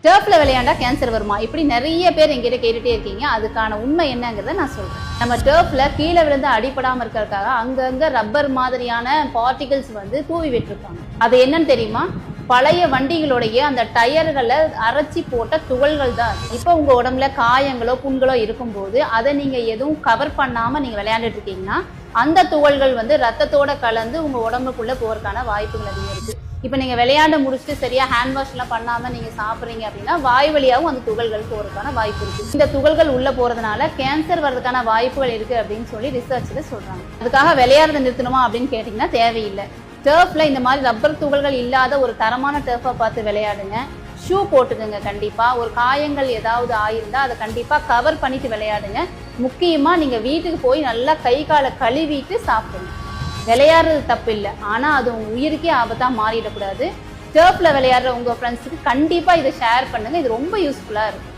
டர்ஃப்ல விளையாண்டா கேன்சர் வருமா? இப்படி நிறைய பேர் எங்கிட்ட கேட்டுட்டே இருக்கீங்க. அதுக்கான உண்மை என்னங்கிறத நான் சொல்றேன். நம்ம டர்ஃப்ல கீழே விழுந்து அடிபடாம இருக்கிறதுக்காக அங்கங்க ரப்பர் மாதிரியான பார்ட்டிகல்ஸ் வந்து தூவி விட்டுருப்பாங்க. அது என்னன்னு தெரியுமா? பழைய வண்டிகளுடைய அந்த டயர்களை அரைச்சி போட்ட துகள்கள் தான். இப்போ உங்க உடம்புல காயங்களோ புண்களோ இருக்கும்போது அதை நீங்க எதுவும் கவர் பண்ணாம நீங்க விளையாண்டுட்டு இருக்கீங்கன்னா அந்த துகள்கள் வந்து ரத்தத்தோட கலந்து உங்க உடம்புக்குள்ள போறதுக்கான வாய்ப்புகள் அதிகம் இருக்கு. இப்போ நீங்க விளையாண்டு முடிச்சுட்டு சரியா ஹேண்ட் வாஷ் எல்லாம் பண்ணாம நீங்க சாப்பிட்றீங்க அப்படின்னா வாய் வழியாகவும் அந்த துகள்கள் போறதுக்கான வாய்ப்பு இருக்கு. இந்த துகள்கள் உள்ள போறதுனால கேன்சர் வர்றதுக்கான வாய்ப்புகள் இருக்கு அப்படின்னு சொல்லி ரிசர்ச்ல சொல்றாங்க. அதுக்காக விளையாடுறத நிறுத்தணுமா அப்படின்னு கேட்டீங்கன்னா தேவையில்லை. டர்ஃப்ல இந்த மாதிரி ரப்பர் துகள்கள் இல்லாத ஒரு தரமான டர்ஃபை பார்த்து விளையாடுங்க. ஷூ போட்டுக்குங்க. கண்டிப்பா ஒரு காயங்கள் ஏதாவது ஆயிருந்தா அதை கண்டிப்பா கவர் பண்ணிட்டு விளையாடுங்க. முக்கியமா நீங்க வீட்டுக்கு போய் நல்லா கை காலை கழுவிட்டு சாப்பிடுங்க. விளையாடுறது தப்பு இல்லை, ஆனா அது உங்க உயிருக்கே ஆபத்தா மாறிடக்கூடாது. டர்ஃப்ல விளையாடுற உங்க ஃப்ரெண்ட்ஸுக்கு கண்டிப்பா இதை ஷேர் பண்ணுங்க. இது ரொம்ப யூஸ்ஃபுல்லா இருக்கும்.